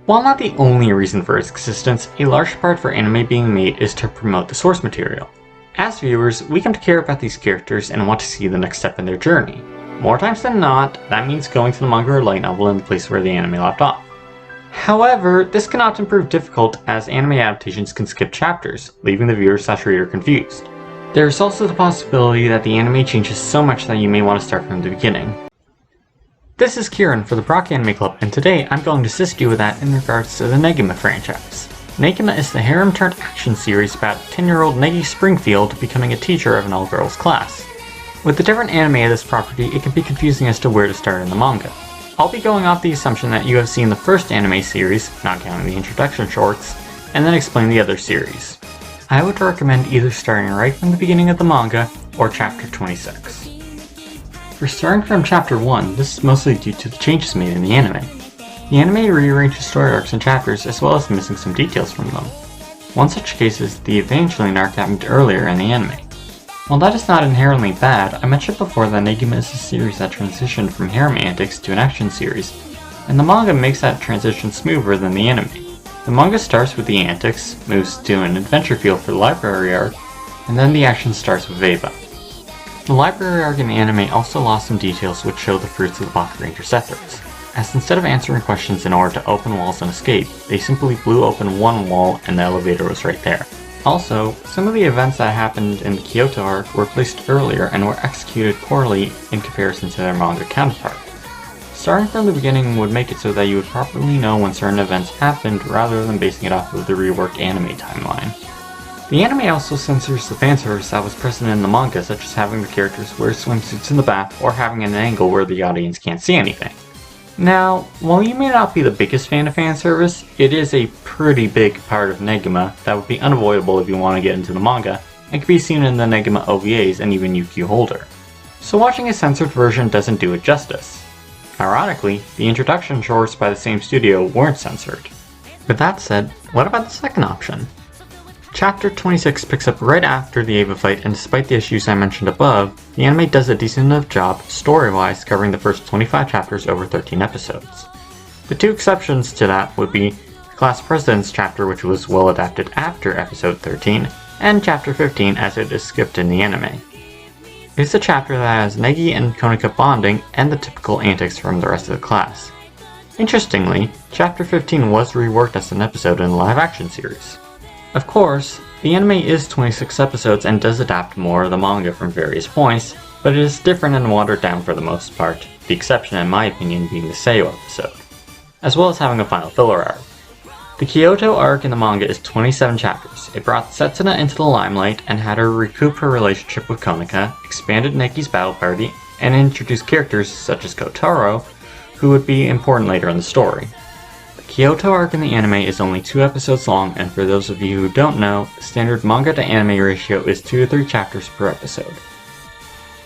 While not the only reason for its existence, a large part for anime being made is to promote the source material. As viewers, we come to care about these characters and want to see the next step in their journey. More times than not, that means going to the manga or light novel in the place where the anime left off. However, this can often prove difficult as anime adaptations can skip chapters, leaving the viewer/reader confused. There is also the possibility that the anime changes so much that you may want to start from the beginning. This is Kieran for the Brock Anime Club, and today I'm going to assist you with that in regards to the Negima franchise. Negima is the harem-turned-action series about 10-year-old Negi Springfield becoming a teacher of an all-girls class. With the different anime of this property, it can be confusing as to where to start in the manga. I'll be going off the assumption that you have seen the first anime series, not counting the introduction shorts, and then explain the other series. I would recommend either starting right from the beginning of the manga, or chapter 26. For starting from chapter 1, this is mostly due to the changes made in the anime. The anime rearranged the story arcs and chapters as well as missing some details from them. One such case is the Evangeline arc happened earlier in the anime. While that is not inherently bad, I mentioned before that Negima is a series that transitioned from harem antics to an action series, and the manga makes that transition smoother than the anime. The manga starts with the antics, moves to an adventure feel for the library arc, and then the action starts with Eva. The library arc in the anime also lost some details which show the fruits of the Bakugan Interceptors, as instead of answering questions in order to open walls and escape, they simply blew open one wall and the elevator was right there. Also, some of the events that happened in the Kyoto arc were placed earlier and were executed poorly in comparison to their manga counterpart. Starting from the beginning would make it so that you would properly know when certain events happened rather than basing it off of the reworked anime timeline. The anime also censors the fanservice that was present in the manga, such as having the characters wear swimsuits in the bath or having an angle where the audience can't see anything. Now, while you may not be the biggest fan of fanservice, it is a pretty big part of Negima that would be unavoidable if you want to get into the manga, and can be seen in the Negima OVAs and even Yu-Gi Holder. So watching a censored version doesn't do it justice. Ironically, the introduction shorts by the same studio weren't censored. With that said, what about the second option? Chapter 26 picks up right after the Eva fight, and despite the issues I mentioned above, the anime does a decent enough job, story-wise, covering the first 25 chapters over 13 episodes. The two exceptions to that would be the Class President's chapter, which was well adapted after episode 13, and chapter 15 as it is skipped in the anime. It's a chapter that has Negi and Konika bonding and the typical antics from the rest of the class. Interestingly, chapter 15 was reworked as an episode in the live-action series. Of course, the anime is 26 episodes and does adapt more of the manga from various points, but it is different and watered down for the most part, the exception in my opinion being the Seiyo episode, as well as having a final filler arc. The Kyoto arc in the manga is 27 chapters. It brought Setsuna into the limelight and had her recoup her relationship with Konika, expanded Negi's battle party, and introduced characters such as Kotaro, who would be important later in the story. The Kyoto arc in the anime is only 2 episodes long, and for those of you who don't know, the standard manga to anime ratio is 2 to 3 chapters per episode.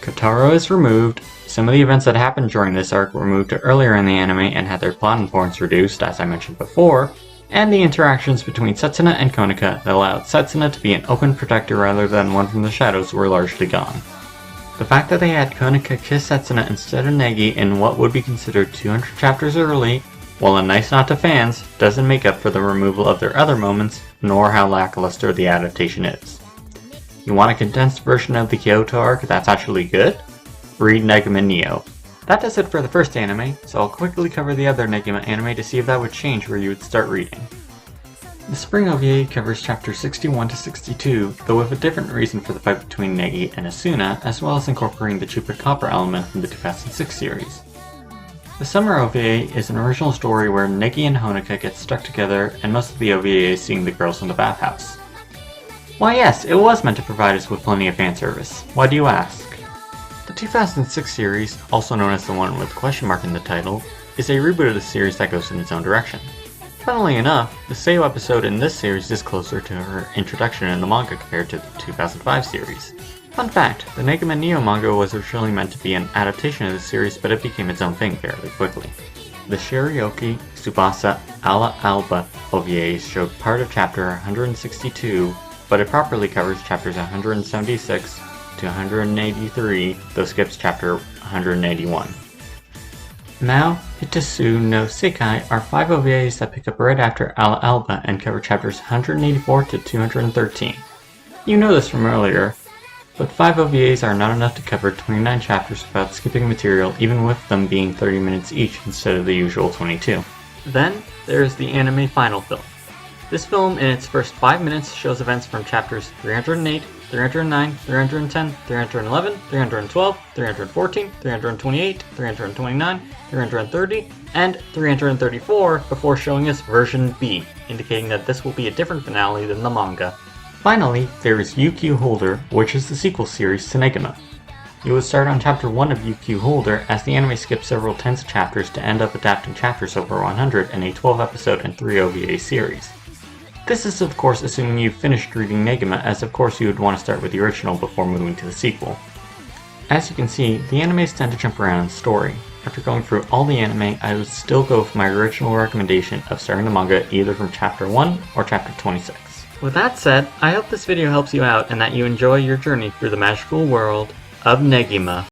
Kotaro is removed. Some of the events that happened during this arc were moved to earlier in the anime and had their plot importance reduced, as I mentioned before, and the interactions between Setsuna and Konika that allowed Setsuna to be an open protector rather than one from the shadows were largely gone. The fact that they had Konika kiss Setsuna instead of Negi in what would be considered 200 chapters early, while a nice nod to fans, doesn't make up for the removal of their other moments, nor how lackluster the adaptation is. You want a condensed version of the Kyoto arc that's actually good? Read Negima Neo. That does it for the first anime, so I'll quickly cover the other Negima anime to see if that would change where you would start reading. The spring OVA covers chapters 61 to 62, though with a different reason for the fight between Negi and Asuna, as well as incorporating the Chupacabra element from the 2006 series. The summer OVA is an original story where Negi and Honika get stuck together, and most of the OVA is seeing the girls in the bathhouse. Why yes, it was meant to provide us with plenty of fanservice. Why do you ask? The 2006 series, also known as the one with the question mark in the title, is a reboot of the series that goes in its own direction. Funnily enough, the Seiyo episode in this series is closer to her introduction in the manga compared to the 2005 series. Fun fact, the Negima Neo manga was originally meant to be an adaptation of the series, but it became its own thing fairly quickly. The Shirioki, Tsubasa, Ala Alba OVAs showed part of chapter 162, but it properly covers chapters 176 to 183, though skips chapter 181. Mao Hitasu no Sekai are 5 OVAs that pick up right after Ala Alba and cover chapters 184 to 213. You know this from earlier, but 5 OVAs are not enough to cover 29 chapters without skipping material, even with them being 30 minutes each instead of the usual 22. Then, there is the anime final film. This film, in its first 5 minutes, shows events from chapters 308, 309, 310, 311, 312, 314, 328, 329, 330, and 334 before showing us version B, indicating that this will be a different finale than the manga. Finally, there is UQ Holder, which is the sequel series to Negima. You would start on chapter 1 of UQ Holder, as the anime skips several tens of chapters to end up adapting chapters over 100 in a 12-episode and 3 OVA series. This is of course assuming you've finished reading Negima, as of course you would want to start with the original before moving to the sequel. As you can see, the animes tend to jump around in story. After going through all the anime, I would still go with my original recommendation of starting the manga either from chapter 1 or chapter 26. With that said, I hope this video helps you out and that you enjoy your journey through the magical world of Negima.